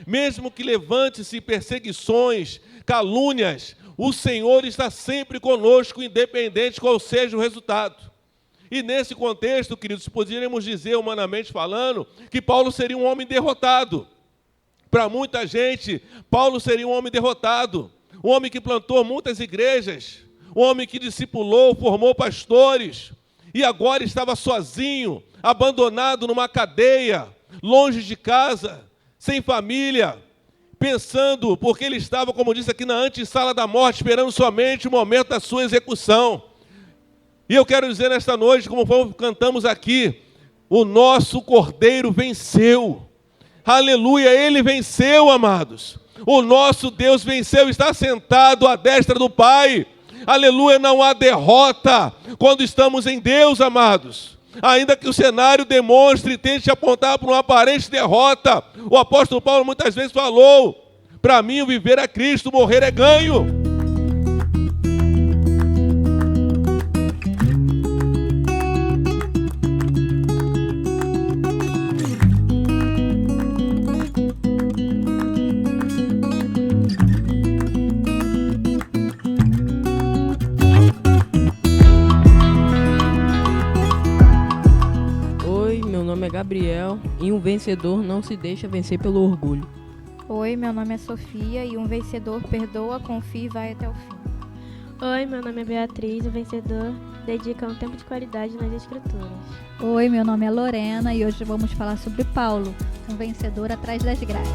Mesmo que levante-se perseguições, calúnias, o Senhor está sempre conosco, independente qual seja o resultado. E nesse contexto, queridos, poderíamos dizer, humanamente falando, que Paulo seria um homem derrotado. Para muita gente, Paulo seria um homem derrotado, um homem que plantou muitas igrejas, um homem que discipulou, formou pastores, e agora estava sozinho, abandonado numa cadeia, longe de casa, sem família, pensando, porque ele estava, como disse aqui, na antessala da morte, esperando somente o momento da sua execução. E eu quero dizer nesta noite, como cantamos aqui, o nosso Cordeiro venceu. Aleluia, ele venceu, amados. O nosso Deus venceu, está sentado à destra do Pai. Aleluia, não há derrota quando estamos em Deus, amados. Ainda que o cenário demonstre e tente apontar para uma aparente derrota, o apóstolo Paulo muitas vezes falou: para mim o viver é Cristo, morrer é ganho. Gabriel, e um vencedor não se deixa vencer pelo orgulho. Oi, meu nome é Sofia e um vencedor perdoa, confia e vai até o fim. Oi, meu nome é Beatriz, o vencedor dedica um tempo de qualidade nas escrituras. Oi, meu nome é Lorena e hoje vamos falar sobre Paulo, um vencedor atrás das grades.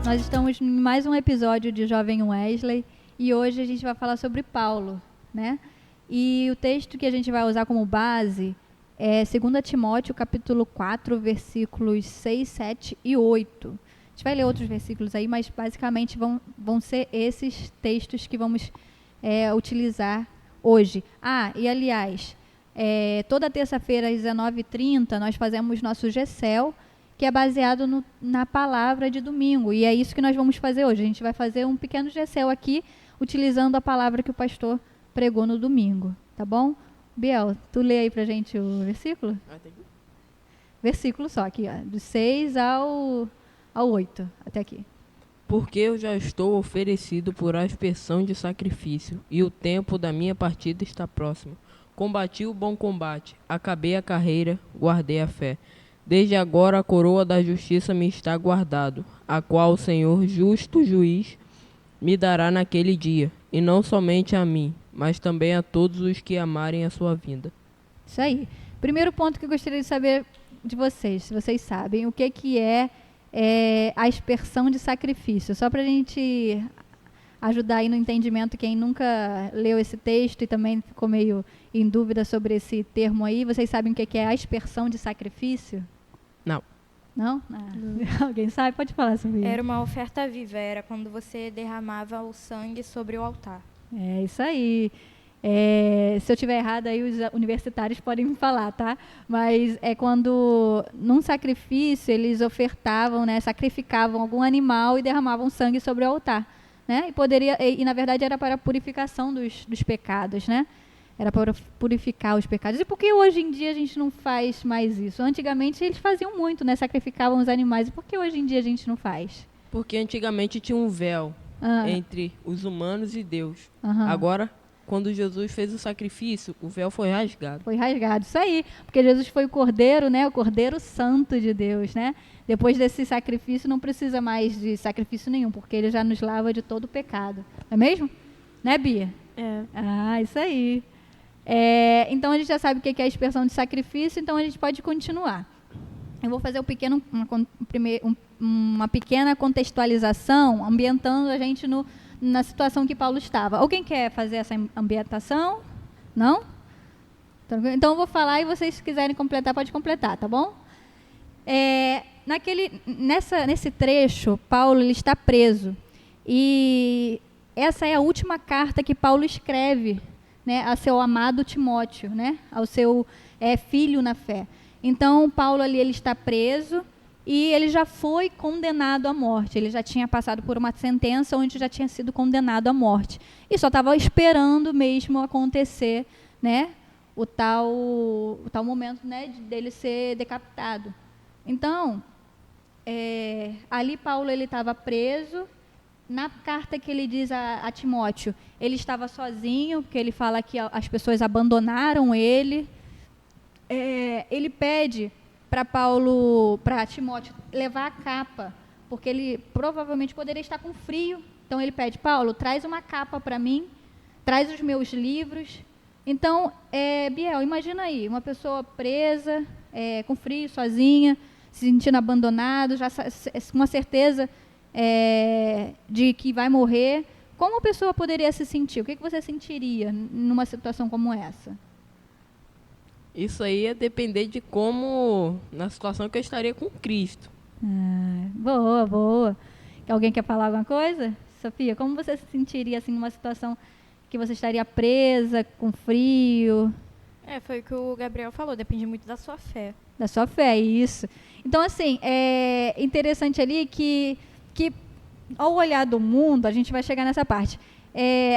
Nós estamos em mais um episódio de Jovem Wesley e hoje a gente vai falar sobre Paulo, né? E o texto que a gente vai usar como base é 2 Timóteo, capítulo 4, versículos 6, 7 e 8. A gente vai ler outros versículos aí, mas basicamente vão ser esses textos que vamos utilizar hoje. E aliás, toda terça-feira às 19h30 nós fazemos nosso GCEL, que é baseado na palavra de domingo. E é isso que nós vamos fazer hoje. A gente vai fazer um pequeno GCEL aqui, utilizando a palavra que o pastor pregou no domingo. Tá bom? Biel, tu lê aí pra gente o versículo? Versículo só aqui, ó, do 6 ao 8, até aqui. Porque eu já estou oferecido por aspersão de sacrifício, e o tempo da minha partida está próximo. Combati o bom combate, acabei a carreira, guardei a fé. Desde agora a coroa da justiça me está guardado, a qual o Senhor, justo juiz, me dará naquele dia, e não somente a mim, mas também a todos os que amarem a sua vinda. Isso aí. Primeiro ponto que eu gostaria de saber de vocês, se vocês sabem, o que é a aspersão de sacrifício. Só para a gente ajudar aí no entendimento quem nunca leu esse texto e também ficou meio em dúvida sobre esse termo aí. Vocês sabem o que é a aspersão de sacrifício? Não. Não? Alguém sabe? Pode falar sobre isso. Era uma oferta viva, era quando você derramava o sangue sobre o altar. É isso aí. Se eu estiver errada, aí os universitários podem me falar, tá? Mas é quando, num sacrifício, eles ofertavam, né, sacrificavam algum animal e derramavam sangue sobre o altar, né? E na verdade era para a purificação dos pecados, né? Era para purificar os pecados. E por que hoje em dia a gente não faz mais isso? Antigamente eles faziam muito, né? Sacrificavam os animais. E por que hoje em dia a gente não faz? Porque antigamente tinha um véu entre os humanos e Deus. Uhum. Agora, quando Jesus fez o sacrifício, o véu foi rasgado. Foi rasgado, isso aí. Porque Jesus foi o Cordeiro, né? O Cordeiro Santo de Deus, né? Depois desse sacrifício não precisa mais de sacrifício nenhum, porque ele já nos lava de todo o pecado. Não é mesmo? Né, Bia? É. Isso aí. Então a gente já sabe o que é a aspersão de sacrifício, então a gente pode continuar. Eu vou fazer uma pequena contextualização, ambientando a gente na situação que Paulo estava. Alguém quer fazer essa ambientação? Não? Então eu vou falar e vocês, se quiserem completar, pode completar, tá bom? Nesse trecho, Paulo ele está preso. E essa é a última carta que Paulo escreve, né, a seu amado Timóteo, né, ao seu filho na fé. Então, Paulo ali ele está preso e ele já foi condenado à morte. Ele já tinha passado por uma sentença onde já tinha sido condenado à morte. E só estava esperando mesmo acontecer, né, o tal momento, né, dele ser decapitado. Então, ali Paulo ele estava preso. Na carta que ele diz a Timóteo, ele estava sozinho, porque ele fala que as pessoas abandonaram ele. Ele pede para Timóteo levar a capa, porque ele provavelmente poderia estar com frio. Então ele pede: Paulo, traz uma capa para mim, traz os meus livros. Então, Biel, imagina aí, uma pessoa presa, com frio, sozinha, se sentindo abandonado, já com a certeza de que vai morrer. Como a pessoa poderia se sentir? O que você sentiria numa situação como essa? Isso aí ia depender de como, na situação que eu estaria com Cristo. Boa. Alguém quer falar alguma coisa? Sofia, como você se sentiria assim numa situação que você estaria presa, com frio? Foi o que o Gabriel falou, depende muito da sua fé. Da sua fé, isso. Então, assim, é interessante ali que ao olhar do mundo, a gente vai chegar nessa parte,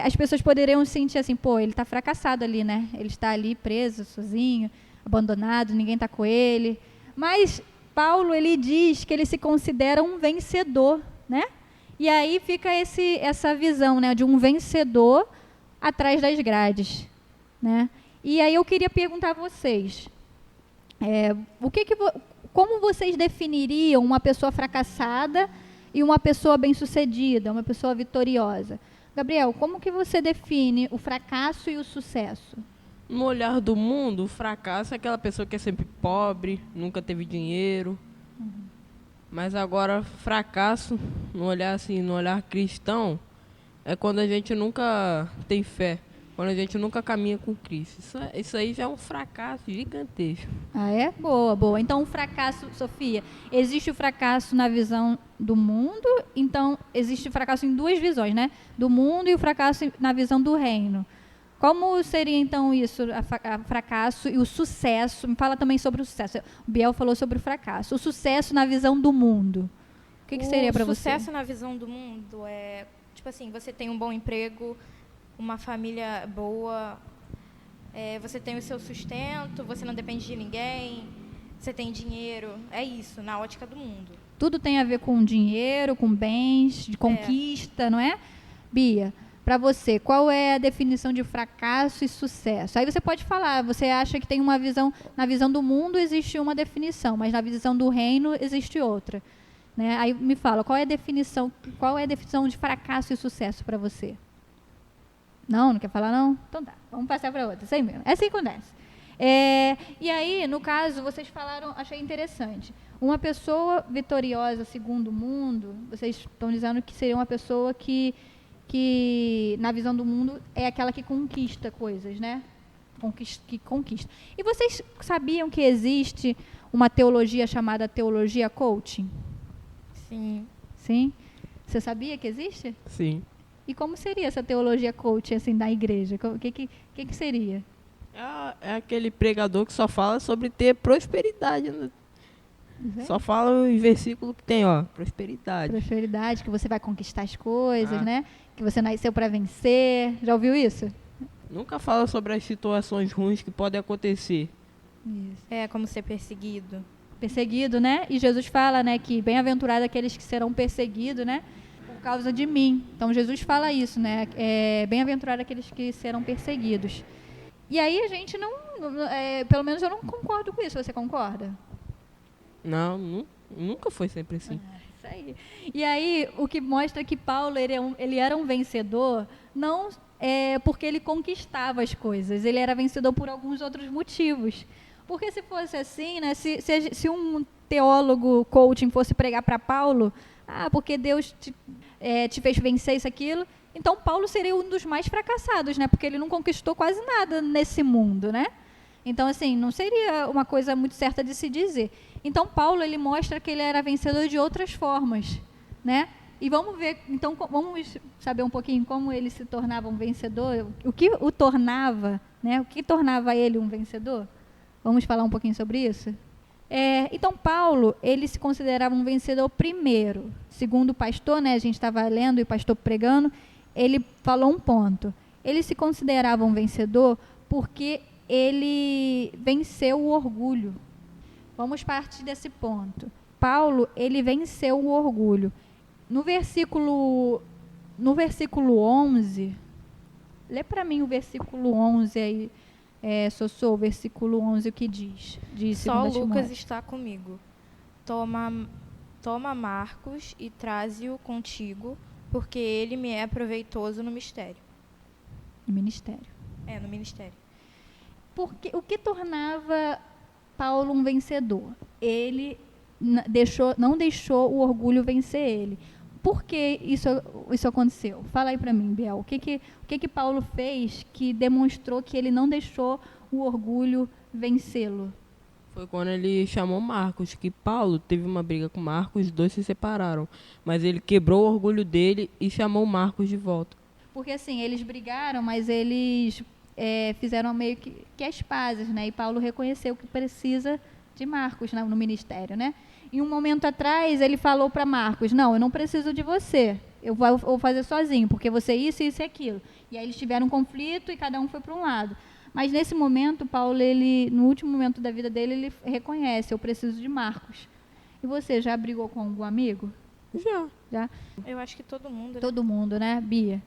as pessoas poderiam sentir assim, pô, ele está fracassado ali, né? Ele está ali preso, sozinho, abandonado, ninguém está com ele. Mas Paulo, ele diz que ele se considera um vencedor, né? E aí fica essa visão, né, de um vencedor atrás das grades, né? E aí eu queria perguntar a vocês, como vocês definiriam uma pessoa fracassada e uma pessoa bem-sucedida, uma pessoa vitoriosa? Gabriel, como que você define o fracasso e o sucesso? No olhar do mundo, o fracasso é aquela pessoa que é sempre pobre, nunca teve dinheiro. Mas agora, fracasso, no olhar cristão, é quando a gente nunca tem fé, quando a gente nunca caminha com Cristo. Isso aí já é um fracasso gigantesco. Boa. Então, o fracasso, Sofia, existe o fracasso na visão do mundo, então existe o fracasso em duas visões, né? Do mundo e o fracasso na visão do reino. Como seria, então, isso, o fracasso e o sucesso? Me fala também sobre o sucesso. O Biel falou sobre o fracasso. O sucesso na visão do mundo. O que seria para você? O sucesso na visão do mundo é, tipo assim, você tem um bom emprego, uma família boa, você tem o seu sustento, você não depende de ninguém, você tem dinheiro. É isso, na ótica do mundo. Tudo tem a ver com dinheiro, com bens, de conquista, não é? Bia, para você, qual é a definição de fracasso e sucesso? Aí você pode falar, você acha que tem uma visão, na visão do mundo existe uma definição, mas na visão do reino existe outra, né? Aí me fala, qual é a definição de fracasso e sucesso para você? Não quer falar não? Então tá, vamos passar para outra, isso aí mesmo, é assim que acontece. E aí, no caso, vocês falaram, achei interessante, uma pessoa vitoriosa segundo o mundo, vocês estão dizendo que seria uma pessoa que na visão do mundo é aquela que conquista coisas, né? Que conquista. E vocês sabiam que existe uma teologia chamada teologia coaching? Sim. Sim? Você sabia que existe? Sim. E como seria essa teologia coaching assim da igreja? O que seria? É aquele pregador que só fala sobre ter prosperidade, né? Só fala em versículo que tem, prosperidade. Prosperidade, que você vai conquistar as coisas, né? Que você nasceu para vencer. Já ouviu isso? Nunca fala sobre as situações ruins que podem acontecer. Isso. É como ser perseguido. Perseguido, né? E Jesus fala, né, que bem-aventurado aqueles que serão perseguidos, né? Por causa de mim. Então Jesus fala isso, né? Bem-aventurado aqueles que serão perseguidos. E aí a gente não, pelo menos eu não concordo com isso. Você concorda? Não, nunca foi sempre assim. Isso aí. E aí, o que mostra que Paulo ele era um vencedor, não porque ele conquistava as coisas, ele era vencedor por alguns outros motivos. Porque se fosse assim, né, se um teólogo coaching fosse pregar para Paulo, porque Deus te fez vencer isso, aquilo, então Paulo seria um dos mais fracassados, né, porque ele não conquistou quase nada nesse mundo, né? Então, assim, não seria uma coisa muito certa de se dizer. Então, Paulo, ele mostra que ele era vencedor de outras formas, né? E vamos ver, então, vamos saber um pouquinho como ele se tornava um vencedor, o que o tornava, né? O que tornava ele um vencedor? Vamos falar um pouquinho sobre isso? Então, Paulo, ele se considerava um vencedor primeiro. Segundo o pastor, né, a gente estava lendo e o pastor pregando, ele falou um ponto. Ele se considerava um vencedor porque ele venceu o orgulho. Vamos partir desse ponto. Paulo, ele venceu o orgulho. No versículo 11, lê para mim o versículo 11 aí, Sossô, o versículo 11, o que diz? Só Lucas está comigo. Toma Marcos e traze-o contigo, porque ele me é proveitoso no mistério. No ministério. No ministério. Porque o que tornava Paulo um vencedor? Ele não deixou o orgulho vencer ele. Por que isso aconteceu? Fala aí para mim, Biel. O que Paulo fez que demonstrou que ele não deixou o orgulho vencê-lo? Foi quando ele chamou Marcos, que Paulo teve uma briga com Marcos, os dois se separaram. Mas ele quebrou o orgulho dele e chamou Marcos de volta. Porque assim, eles brigaram, mas eles fizeram meio que as pazes, né? E Paulo reconheceu que precisa de Marcos no ministério, né? E um momento atrás, ele falou para Marcos, não, eu não preciso de você, eu vou fazer sozinho, porque você é isso, isso e aquilo. E aí eles tiveram um conflito e cada um foi para um lado. Mas nesse momento, Paulo, no último momento da vida dele, ele reconhece, eu preciso de Marcos. E você, já brigou com algum amigo? Já? Eu acho que todo mundo, né? Todo mundo, né, Bia?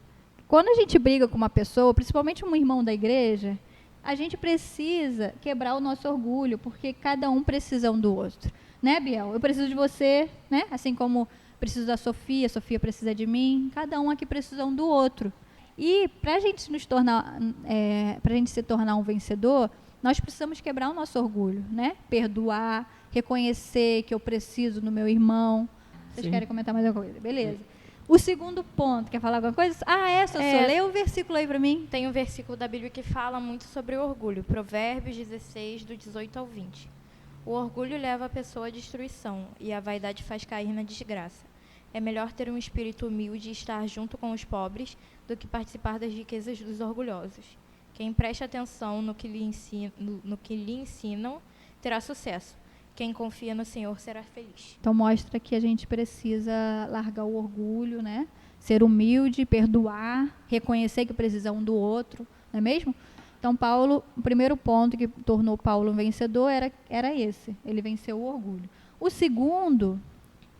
Quando a gente briga com uma pessoa, principalmente um irmão da igreja, a gente precisa quebrar o nosso orgulho, porque cada um precisa um do outro. Né, Biel? Eu preciso de você, né? Assim como preciso da Sofia, a Sofia precisa de mim, cada um aqui precisa um do outro. E para a gente se tornar um vencedor, nós precisamos quebrar o nosso orgulho, né? Perdoar, reconhecer que eu preciso do meu irmão. Vocês Sim. querem comentar mais alguma coisa? Beleza. O segundo ponto, quer falar alguma coisa? Lê o versículo aí para mim. Tem um versículo da Bíblia que fala muito sobre o orgulho, Provérbios 16, do 18 ao 20. O orgulho leva a pessoa à destruição, e a vaidade faz cair na desgraça. É melhor ter um espírito humilde e estar junto com os pobres do que participar das riquezas dos orgulhosos. Quem presta atenção no que lhe ensinam terá sucesso. Quem confia no Senhor será feliz. Então mostra que a gente precisa largar o orgulho, né? Ser humilde, perdoar, reconhecer que precisa um do outro, não é mesmo? Então, Paulo, o primeiro ponto que tornou Paulo um vencedor era esse. Ele venceu o orgulho. O segundo,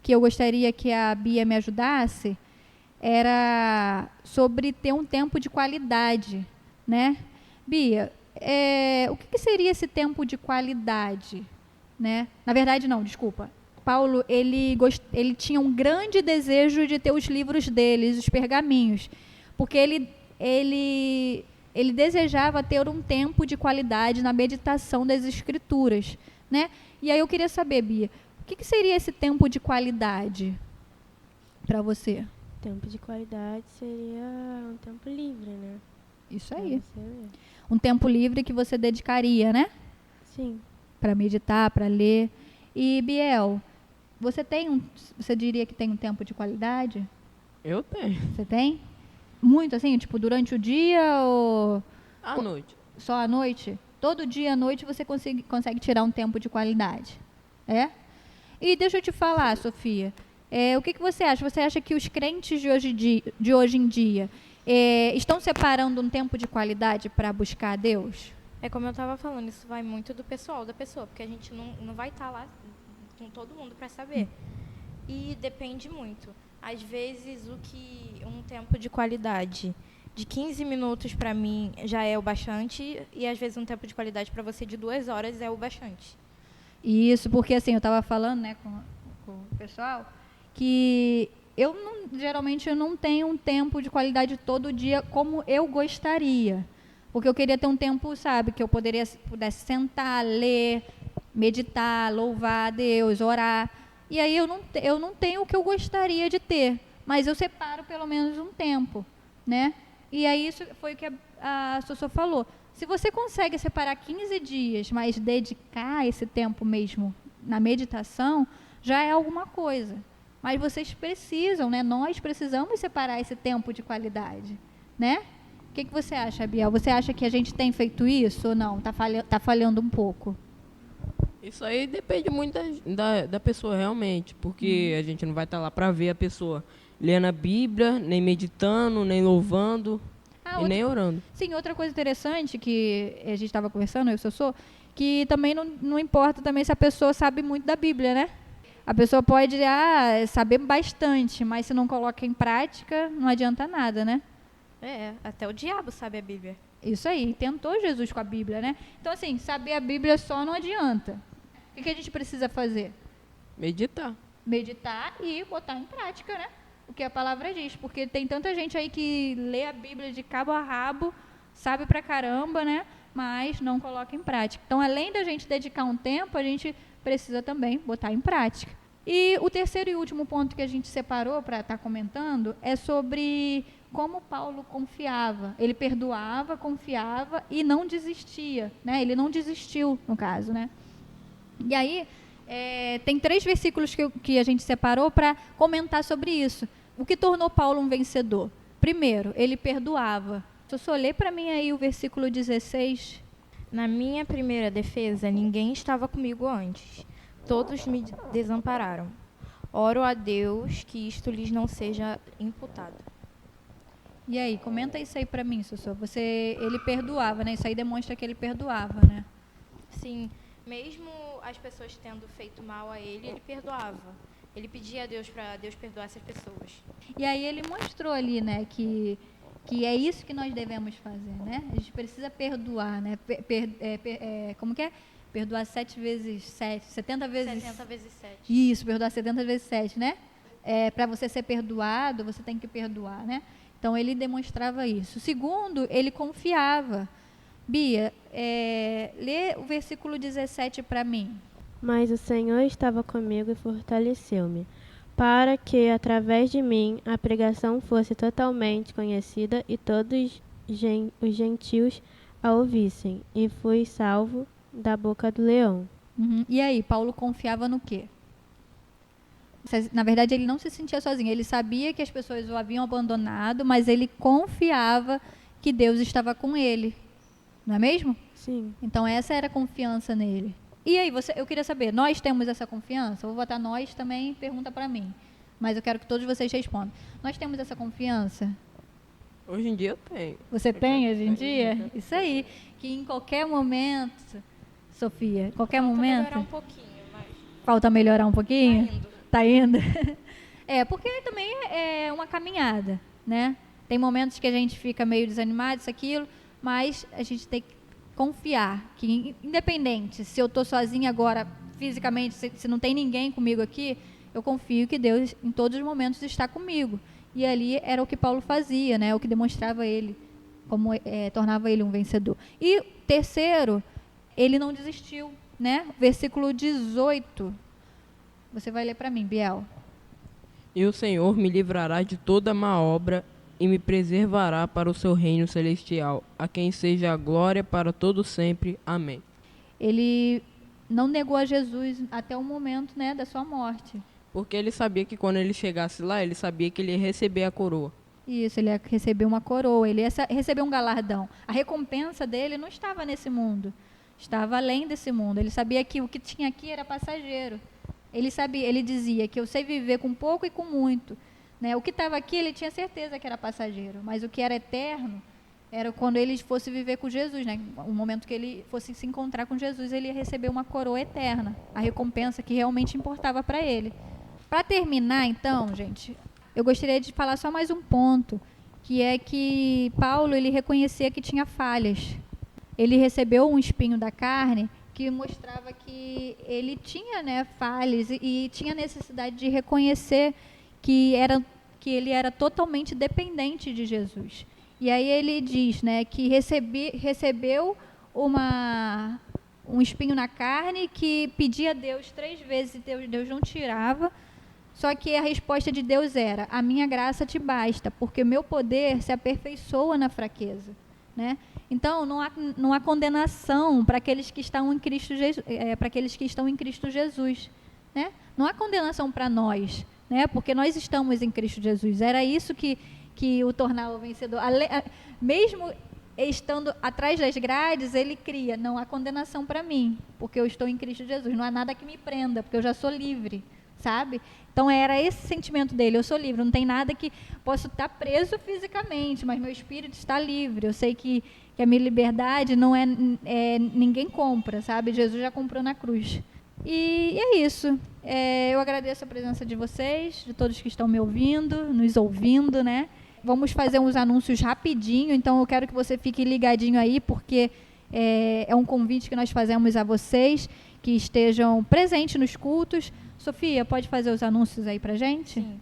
que eu gostaria que a Bia me ajudasse, era sobre ter um tempo de qualidade, né? Bia, o que seria esse tempo de qualidade, né? Na verdade, não, desculpa. Paulo, ele tinha um grande desejo de ter os livros deles, os pergaminhos, porque ele desejava ter um tempo de qualidade na meditação das Escrituras, né? E aí eu queria saber, Bia, o que seria esse tempo de qualidade para você? Tempo de qualidade seria um tempo livre, né? Isso Pra aí. você mesmo. Um tempo livre que você dedicaria, né? Sim. Para meditar, para ler. E, Biel, você diria que tem um tempo de qualidade? Eu tenho. Você tem? Muito, assim, tipo, durante o dia ou À noite. só à noite? Todo dia à noite você consegue tirar um tempo de qualidade. É? E deixa eu te falar, Sofia, o que você acha? Você acha que os crentes de hoje em dia estão separando um tempo de qualidade para buscar a Deus? É como eu estava falando, isso vai muito do pessoal da pessoa, porque a gente não vai estar lá com todo mundo para saber. E depende muito. Às vezes, um tempo de qualidade de 15 minutos para mim já é o bastante, e às vezes um tempo de qualidade para você de 2 horas é o bastante. Isso, porque assim, eu estava falando, né, com o pessoal, que geralmente eu não tenho um tempo de qualidade todo dia como eu gostaria. Porque eu queria ter um tempo, sabe, que eu pudesse sentar, ler, meditar, louvar a Deus, orar. E aí eu não tenho o que eu gostaria de ter, mas eu separo pelo menos um tempo, né? E aí isso foi o que a Sossô falou. Se você consegue separar 15 dias, mas dedicar esse tempo mesmo na meditação, já é alguma coisa. Mas vocês precisam, né? Nós precisamos separar esse tempo de qualidade, né? O que você acha, Biel? Você acha que a gente tem feito isso ou não? Tá falhando um pouco? Isso aí depende muito da pessoa realmente, porque a gente não vai estar lá para ver a pessoa lendo a Bíblia, nem meditando, nem louvando e nem orando. Sim, outra coisa interessante que a gente estava conversando, eu sou, que também não importa também se a pessoa sabe muito da Bíblia, né? A pessoa pode saber bastante, mas se não coloca em prática, não adianta nada, né? Até o diabo sabe a Bíblia. Isso aí, tentou Jesus com a Bíblia, né? Então, assim, saber a Bíblia só não adianta. O que a gente precisa fazer? Meditar. Meditar e botar em prática, né? O que a palavra diz. Porque tem tanta gente aí que lê a Bíblia de cabo a rabo, sabe pra caramba, né? Mas não coloca em prática. Então, além da gente dedicar um tempo, a gente precisa também botar em prática. E o terceiro e último ponto que a gente separou para estar comentando é sobre como Paulo confiava. Ele perdoava, confiava e não desistia, né? Ele não desistiu, no caso, né? E aí, tem 3 versículos que a gente separou para comentar sobre isso. O que tornou Paulo um vencedor? Primeiro, ele perdoava. Só lê para mim aí o versículo 16. Na minha primeira defesa, ninguém estava comigo antes. Todos me desampararam. Oro a Deus que isto lhes não seja imputado. E aí, comenta isso aí para mim, Sossô. Ele perdoava, né? Isso aí demonstra que ele perdoava, né? Sim, mesmo as pessoas tendo feito mal a ele perdoava. Ele pedia a Deus para Deus perdoar essas pessoas. E aí ele mostrou ali, né, que é isso que nós devemos fazer, né? A gente precisa perdoar, né? Como que é? Perdoar 7 vezes 7, 70 vezes... 70 vezes 7. Isso, perdoar 70 vezes 7, né? Para você ser perdoado, você tem que perdoar, né? Então, ele demonstrava isso. Segundo, ele confiava. Bia, lê o versículo 17 para mim. Mas o Senhor estava comigo e fortaleceu-me, para que, através de mim, a pregação fosse totalmente conhecida e todos os gentios a ouvissem, e fui salvo da boca do leão. Uhum. E aí, Paulo confiava no quê? Na verdade, ele não se sentia sozinho. Ele sabia que as pessoas o haviam abandonado, mas ele confiava que Deus estava com ele. Não é mesmo? Sim. Então, essa era a confiança nele. E aí, eu queria saber, nós temos essa confiança? Eu vou botar nós também, pergunta para mim. Mas eu quero que todos vocês respondam. Nós temos essa confiança? Hoje em dia eu tenho. Você tem hoje em dia? Isso aí. Que em qualquer momento, Sofia, qualquer momento... Falta melhorar um pouquinho, mas... Falta melhorar um pouquinho? Tá indo. Tá indo? Porque também é uma caminhada, né? Tem momentos que a gente fica meio desanimado, isso, aquilo, mas a gente tem que confiar que, independente se eu estou sozinha agora, fisicamente, se não tem ninguém comigo aqui, eu confio que Deus, em todos os momentos, está comigo. E ali era o que Paulo fazia, né? O que demonstrava ele, como tornava ele um vencedor. E terceiro, ele não desistiu, né? Versículo 18. Você vai ler para mim, Biel. E o Senhor me livrará de toda má obra e me preservará para o seu reino celestial, a quem seja a glória para todo sempre. Amém. Ele não negou a Jesus até o momento, né, da sua morte. Porque ele sabia que quando ele chegasse lá, ele sabia que ele ia receber a coroa. Isso, ele ia receber uma coroa, ele ia receber um galardão. A recompensa dele não estava nesse mundo, estava além desse mundo. Ele sabia que o que tinha aqui era passageiro. Ele dizia que eu sei viver com pouco e com muito. Né? O que estava aqui, ele tinha certeza que era passageiro, mas o que era eterno era quando ele fosse viver com Jesus, né? O momento que ele fosse se encontrar com Jesus, ele ia receber uma coroa eterna, a recompensa que realmente importava para ele. Para terminar, então, gente, eu gostaria de falar só mais um ponto, que é que Paulo, ele reconhecia que tinha falhas. Ele recebeu um espinho da carne que mostrava que ele tinha, né, falhas e tinha necessidade de reconhecer que ele era totalmente dependente de Jesus. E aí ele diz, né, que recebeu um espinho na carne, que pedia a Deus 3 vezes e Deus não tirava. Só que a resposta de Deus era: a minha graça te basta, porque o meu poder se aperfeiçoa na fraqueza. Né? Então, não há condenação para aqueles que estão em Cristo Jesus, né? Não há condenação para nós, né? Porque nós estamos em Cristo Jesus. Era isso que o tornava vencedor. Mesmo estando atrás das grades, ele cria, não há condenação para mim, porque eu estou em Cristo Jesus, não há nada que me prenda, porque eu já sou livre, sabe? Então era esse sentimento dele, eu sou livre, não tem nada que, posso estar preso fisicamente, mas meu espírito está livre, eu sei que a minha liberdade não ninguém compra, sabe? Jesus já comprou na cruz. E é isso, eu agradeço a presença de vocês, de todos que estão me ouvindo, nos ouvindo, né? Vamos fazer uns anúncios rapidinho, então eu quero que você fique ligadinho aí, porque é um convite que nós fazemos a vocês que estejam presentes nos cultos. Sofia, pode fazer os anúncios aí pra gente? Sim.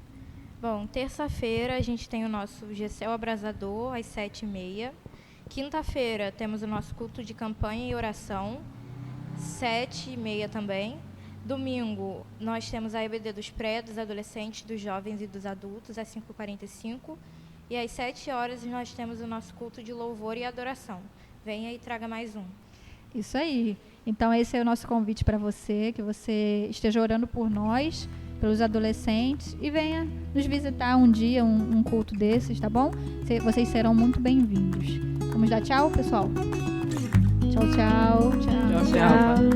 Bom, terça-feira a gente tem o nosso GCL Abrasador, às 7h30. Quinta-feira temos o nosso culto de campanha e oração, 7h30 também. Domingo, nós temos a EBD dos pré, dos adolescentes, dos jovens e dos adultos, às 5h45. E às 7h nós temos o nosso culto de louvor e adoração. Venha e traga mais um. Isso aí. Então, esse é o nosso convite para você, que você esteja orando por nós, pelos adolescentes, e venha nos visitar um dia, um culto desses, tá bom? Vocês serão muito bem-vindos. Vamos dar tchau, pessoal? Tchau, tchau. Tchau, tchau.